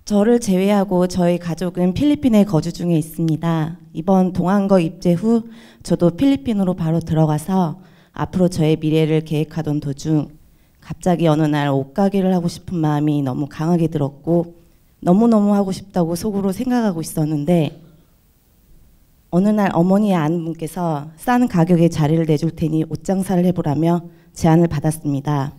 저를 제외하고 저희 가족은 필리핀에 거주 중에 있습니다. 이번 동안거 입제 후 저도 필리핀으로 바로 들어가서 앞으로 저의 미래를 계획하던 도중 갑자기 어느 날 옷가게를 하고 싶은 마음이 너무 강하게 들었고 너무너무 하고 싶다고 속으로 생각하고 있었는데 어느 날 어머니의 아는분께서 싼 가격에 자리를 내줄 테니 옷 장사를 해보라며 제안을 받았습니다.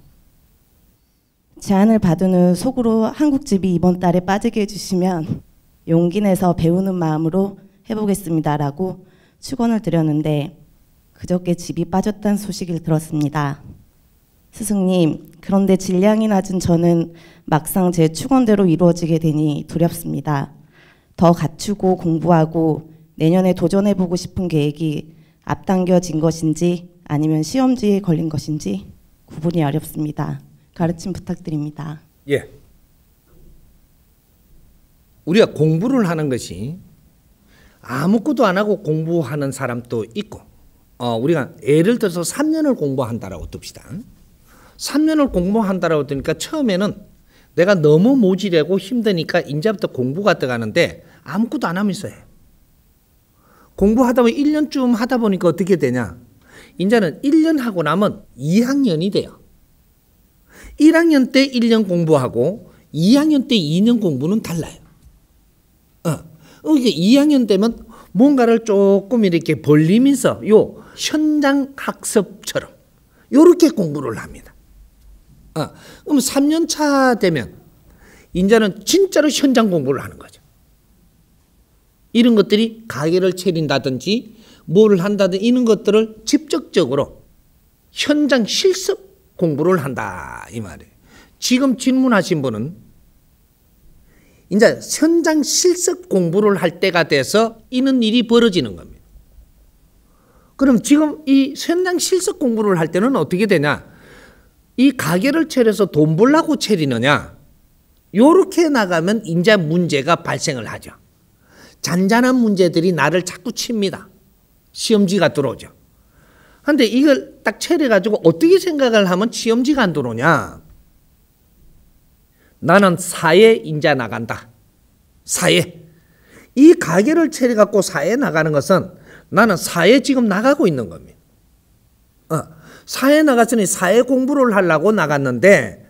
제안을 받은 후 속으로 한국집이 이번 달에 빠지게 해주시면 용기 내서 배우는 마음으로 해보겠습니다라고 축원을 드렸는데 그저께 집이 빠졌다는 소식을 들었습니다. 스승님, 그런데 질량이 낮은 저는 막상 제 축원대로 이루어지게 되니 두렵습니다. 더 갖추고 공부하고 내년에 도전해보고 싶은 계획이 앞당겨진 것인지 아니면 시험지에 걸린 것인지 구분이 어렵습니다. 가르침 부탁드립니다. 예. 우리가 공부를 하는 것이 아무것도 안 하고 공부하는 사람도 있고 우리가 예를 들어서 3년을 공부한다라고 둡시다. 3년을 공부한다라고 드니까 처음에는 내가 너무 모질하고 힘드니까 이제부터 공부가 들어가는데 아무것도 안 하면서 해. 공부하다 보면 1년쯤 하다 보니까 어떻게 되냐. 이제는 1년 하고 나면 2학년이 돼요. 1학년 때 1년 공부하고 2학년 때 2년 공부는 달라요. 그러니까 2학년 되면 뭔가를 조금 이렇게 벌리면서 요 현장 학습처럼 요렇게 공부를 합니다. 그럼 3년 차 되면 이제는 진짜로 현장 공부를 하는 거죠. 이런 것들이 가게를 차린다든지 뭘 한다든지 이런 것들을 직접적으로 현장 실습 공부를 한다 이 말이에요. 지금 질문하신 분은 이제 현장 실습 공부를 할 때가 돼서 이런 일이 벌어지는 겁니다. 그럼 지금 이 현장 실습 공부를 할 때는 어떻게 되냐? 이 가게를 차려서 돈 벌라고 차리느냐? 요렇게 나가면 이제 문제가 발생을 하죠. 잔잔한 문제들이 나를 자꾸 칩니다. 시험지가 들어오죠. 그런데 이걸 딱 차려가지고 어떻게 생각을 하면 시험지가 안 들어오냐? 나는 사회 인자 나간다. 사회. 이 가게를 차려갖고 사회에 나가는 것은 나는 사회에 지금 나가고 있는 겁니다. 사회에 나갔으니 사회 공부를 하려고 나갔는데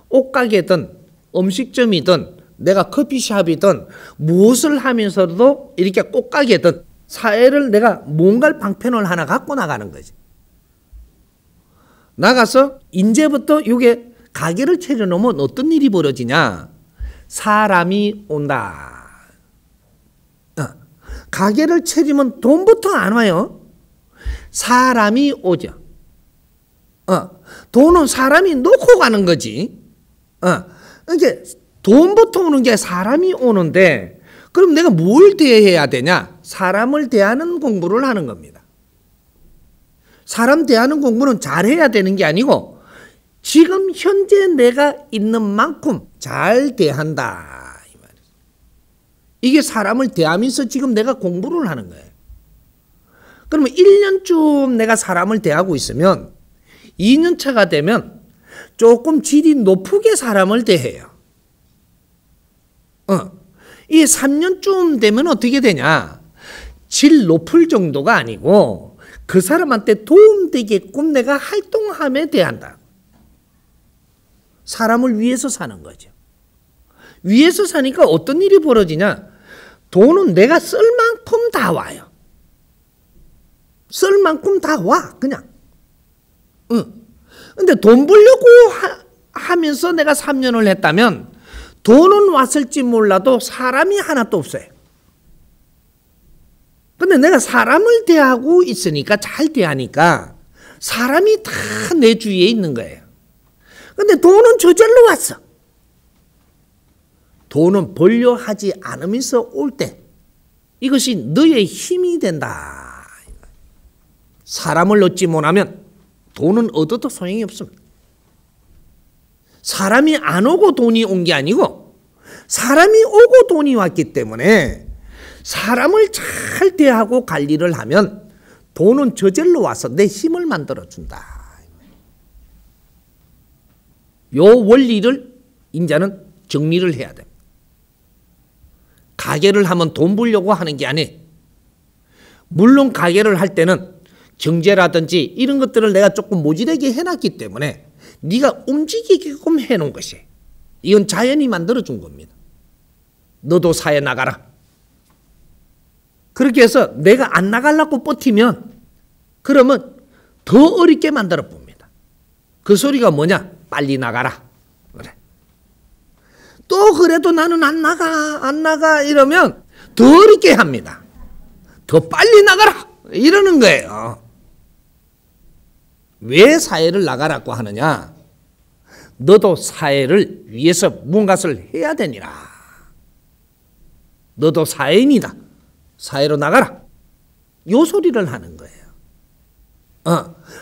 옷가게든 음식점이든 내가 커피숍이든 무엇을 하면서도 이렇게 꽃가게든 사회를 내가 뭔가 방편을 하나 갖고 나가는 거지. 나가서 이제부터 이게 가게를 차려놓으면 어떤 일이 벌어지냐. 사람이 온다. 가게를 차리면 돈부터 안 와요. 사람이 오죠. 돈은 사람이 놓고 가는 거지. 이게 돈부터 오는 게 사람이 오는데 그럼 내가 뭘 대해야 되냐? 사람을 대하는 공부를 하는 겁니다. 사람 대하는 공부는 잘해야 되는 게 아니고 지금 현재 내가 있는 만큼 잘 대한다. 이 말이에요. 이게 사람을 대하면서 지금 내가 공부를 하는 거예요. 그러면 1년쯤 내가 사람을 대하고 있으면 2년 차가 되면 조금 질이 높게 사람을 대해요. 이 3년쯤 되면 어떻게 되냐? 질 높을 정도가 아니고 그 사람한테 도움되게끔 내가 활동함에 대한다. 사람을 위해서 사는 거죠. 위해서 사니까 어떤 일이 벌어지냐? 돈은 내가 쓸 만큼 다 와요. 쓸 만큼 다 와, 그냥. 근데 돈 벌려고 하면서 내가 3년을 했다면 돈은 왔을지 몰라도 사람이 하나도 없어요. 근데 내가 사람을 대하고 있으니까 잘 대하니까 사람이 다 내 주위에 있는 거예요. 근데 돈은 저절로 왔어. 돈은 벌려 하지 않으면서 올 때 이것이 너의 힘이 된다. 사람을 얻지 못하면 돈은 얻어도 소용이 없습니다. 사람이 안 오고 돈이 온 게 아니고 사람이 오고 돈이 왔기 때문에 사람을 잘 대하고 관리를 하면 돈은 저절로 와서 내 힘을 만들어준다. 요 원리를 이제는 정리를 해야 됩니다. 가게를 하면 돈 벌려고 하는 게 아니에요. 물론 가게를 할 때는 경제라든지 이런 것들을 내가 조금 모질하게 해놨기 때문에 네가 움직이게끔 해놓은 것이에요. 이건 자연이 만들어준 겁니다. 너도 사회 나가라. 그렇게 해서 내가 안 나가려고 버티면 그러면 더 어렵게 만들어 봅니다. 그 소리가 뭐냐? 빨리 나가라. 그래. 또 그래도 나는 안 나가 이러면 더 어렵게 합니다. 더 빨리 나가라 이러는 거예요. 왜 사회를 나가라고 하느냐? 너도 사회를 위해서 무엇을 해야 되니라. 너도 사회인이다. 사회로 나가라. 요 소리를 하는 거예요.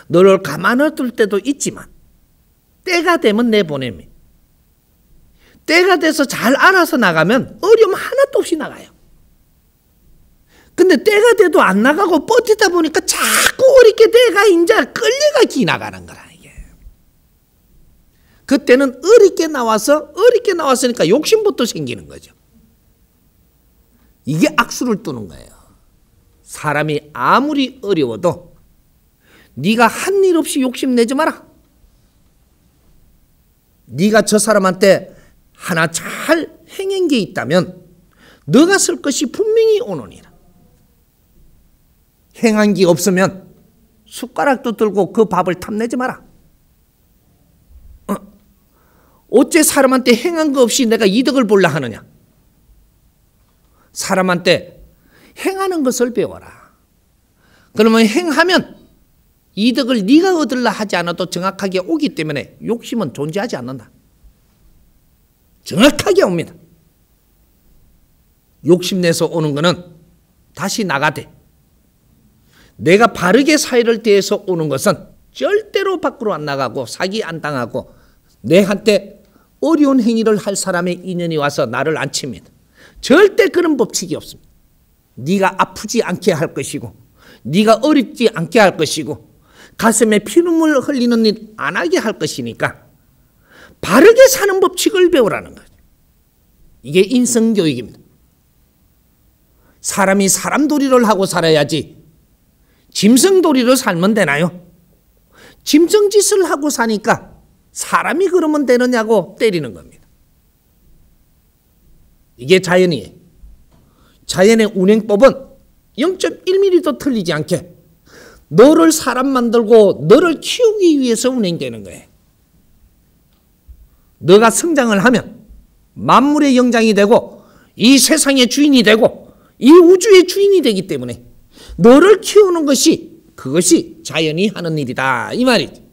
너를 가만둘 때도 있지만 때가 되면 내보내면 때가 돼서 잘 알아서 나가면 어려움 하나도 없이 나가요. 근데 때가 돼도 안 나가고 버티다 보니까 자꾸 어렵게 돼가 이제 끌려가 기나가는 거라 이게. 그때는 어렵게 나왔으니까 욕심부터 생기는 거죠. 이게 악수를 두는 거예요. 사람이 아무리 어려워도 네가 한 일 없이 욕심내지 마라. 네가 저 사람한테 하나 잘 행한 게 있다면 너가 쓸 것이 분명히 오느니라. 행한 게 없으면 숟가락도 들고 그 밥을 탐내지 마라. 어째 사람한테 행한 거 없이 내가 이득을 보려 하느냐. 사람한테 행하는 것을 배워라. 그러면 행하면 이득을 네가 얻으려 하지 않아도 정확하게 오기 때문에 욕심은 존재하지 않는다. 정확하게 옵니다. 욕심내서 오는 거는 다시 나가되 내가 바르게 사회를 대해서 오는 것은 절대로 밖으로 안 나가고 사기 안 당하고 내한테 어려운 행위를 할 사람의 인연이 와서 나를 안 칩니다. 절대 그런 법칙이 없습니다. 네가 아프지 않게 할 것이고 네가 어렵지 않게 할 것이고 가슴에 피눈물 흘리는 일 안 하게 할 것이니까 바르게 사는 법칙을 배우라는 거죠. 이게 인성교육입니다. 사람이 사람도리를 하고 살아야지 짐승도리로 살면 되나요? 짐승짓을 하고 사니까 사람이 그러면 되느냐고 때리는 겁니다. 이게 자연이에요. 자연의 운행법은 0.1mm도 틀리지 않게 너를 사람 만들고 너를 키우기 위해서 운행되는 거예요. 너가 성장을 하면 만물의 영장이 되고 이 세상의 주인이 되고 이 우주의 주인이 되기 때문에 너를 키우는 것이 그것이 자연이 하는 일이다 이 말이지.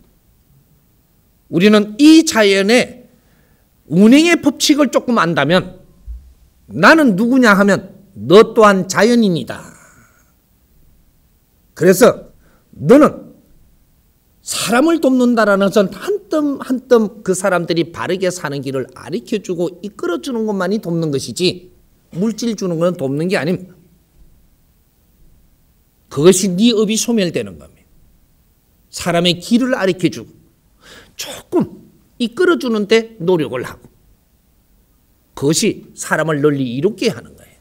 우리는 이 자연의 운행의 법칙을 조금 안다면 나는 누구냐 하면 너 또한 자연인이다. 그래서 너는 사람을 돕는다라는 것은 한 뜸 한 뜸 그 사람들이 바르게 사는 길을 가르쳐주고 이끌어주는 것만이 돕는 것이지 물질 주는 건 돕는 게 아닙니다. 그것이 네 업이 소멸되는 겁니다. 사람의 길을 가르쳐주고 조금 이끌어주는데 노력을 하고 그것이 사람을 널리 이롭게 하는 거예요.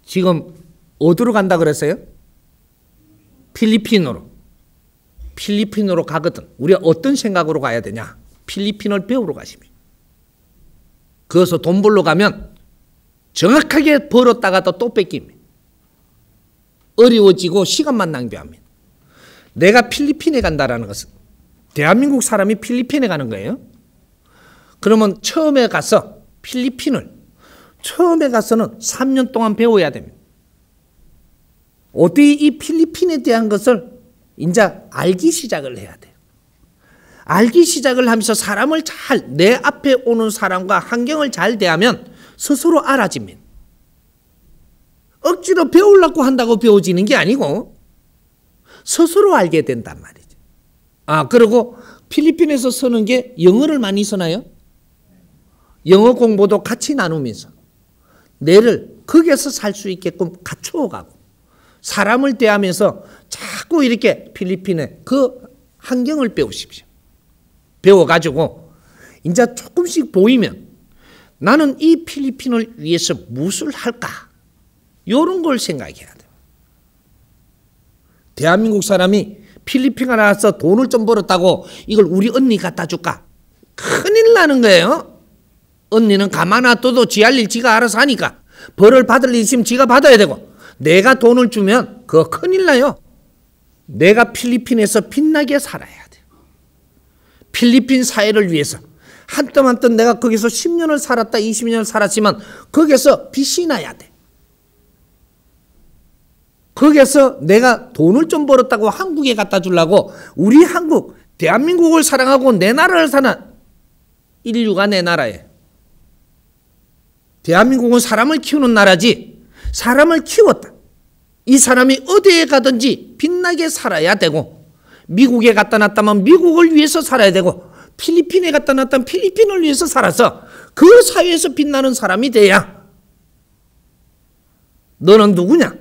지금 어디로 간다 그랬어요? 필리핀으로 가거든. 우리가 어떤 생각으로 가야 되냐? 필리핀을 배우러 가십니다. 거기서 돈 벌러 가면 정확하게 벌었다가도 또 뺏깁니다. 어려워지고 시간만 낭비합니다. 내가 필리핀에 간다라는 것은 대한민국 사람이 필리핀에 가는 거예요. 그러면 처음에 가서 처음에 가서는 3년 동안 배워야 됩니다. 어떻게 이 필리핀에 대한 것을 이제 알기 시작을 해야 돼요. 알기 시작을 하면서 사람을 내 앞에 오는 사람과 환경을 잘 대하면 스스로 알아집니다. 억지로 배우려고 한다고 배워지는 게 아니고 스스로 알게 된단 말이죠. 그리고 필리핀에서 쓰는 게 영어를 많이 쓰나요? 영어 공부도 같이 나누면서 뇌를 거기에서 살 수 있게끔 갖추어가고 사람을 대하면서 자꾸 이렇게 필리핀의 그 환경을 배우십시오. 배워가지고 이제 조금씩 보이면 나는 이 필리핀을 위해서 무엇을 할까? 이런 걸 생각해야 돼요. 대한민국 사람이 필리핀에 나와서 돈을 좀 벌었다고 이걸 우리 언니 갖다 줄까? 큰일 나는 거예요. 언니는 가만 놔둬도 지 할 일 지가 알아서 하니까 벌을 받을 일 있으면 지가 받아야 되고 내가 돈을 주면 그거 큰일 나요. 내가 필리핀에서 빛나게 살아야 돼요. 필리핀 사회를 위해서 한 땀 한 땀 내가 거기서 10년을 살았다 20년을 살았지만 거기서 빛이 나야 돼. 거기서 내가 돈을 좀 벌었다고 한국에 갖다 주려고 우리 한국 대한민국을 사랑하고 내 나라를 사는 인류가 내 나라예요. 대한민국은 사람을 키우는 나라지 사람을 키웠다. 이 사람이 어디에 가든지 빛나게 살아야 되고 미국에 갖다 놨다면 미국을 위해서 살아야 되고 필리핀에 갖다 놨다면 필리핀을 위해서 살아서 그 사회에서 빛나는 사람이 돼야 너는 누구냐?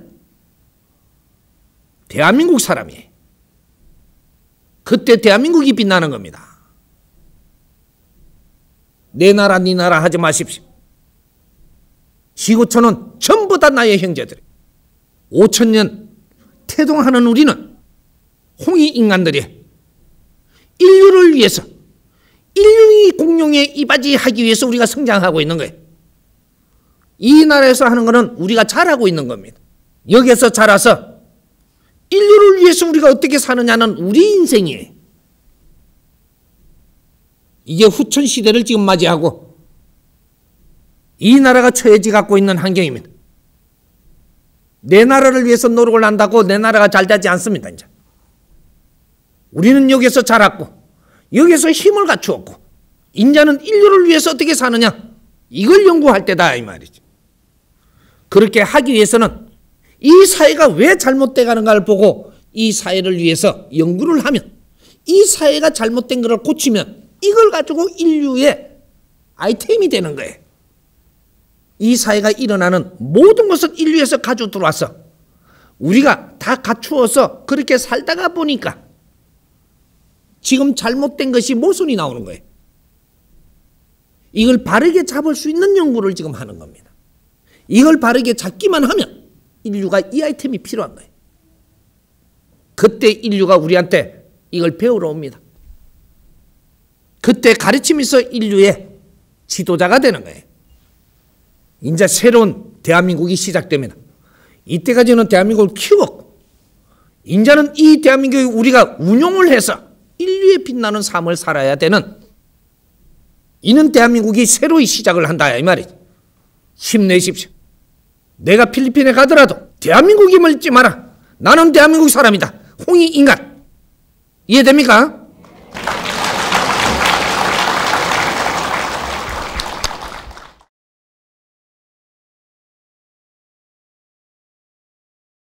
대한민국 사람이에요. 그때 대한민국이 빛나는 겁니다. 내 나라 네 나라 하지 마십시오. 지구촌은 전부 다 나의 형제들이에요. 5천년 태동하는 우리는 홍이 인간들이에요. 인류를 위해서 인류의 공룡에 이바지하기 위해서 우리가 성장하고 있는 거예요. 이 나라에서 하는 거는 우리가 잘하고 있는 겁니다. 여기서 자라서 인류를 위해서 우리가 어떻게 사느냐는 우리 인생이에요. 이게 후천 시대를 지금 맞이하고 이 나라가 처해져 갖고 있는 환경입니다. 내 나라를 위해서 노력을 한다고 내 나라가 잘 되지 않습니다. 이제 우리는 여기서 자랐고 여기서 힘을 갖추었고 인자는 인류를 위해서 어떻게 사느냐 이걸 연구할 때다 이 말이죠. 그렇게 하기 위해서는 이 사회가 왜 잘못돼 가는가를 보고 이 사회를 위해서 연구를 하면 이 사회가 잘못된 것을 고치면 이걸 가지고 인류의 아이템이 되는 거예요. 이 사회가 일어나는 모든 것을 인류에서 가지고 들어와서 우리가 다 갖추어서 그렇게 살다가 보니까 지금 잘못된 것이 모순이 나오는 거예요. 이걸 바르게 잡을 수 있는 연구를 지금 하는 겁니다. 이걸 바르게 잡기만 하면 인류가 이 아이템이 필요한 거예요. 그때 인류가 우리한테 이걸 배우러 옵니다. 그때 가르치면서 인류의 지도자가 되는 거예요. 이제 새로운 대한민국이 시작됩니다. 이때까지는 대한민국을 키웠고 이제는 이 대한민국을 우리가 운용을 해서 인류에 빛나는 삶을 살아야 되는 이는 대한민국이 새로이 시작을 한다 이 말이죠. 힘내십시오. 내가 필리핀에 가더라도 대한민국임을 잊지 마라. 나는 대한민국 사람이다. 홍이 인간. 이해됩니까?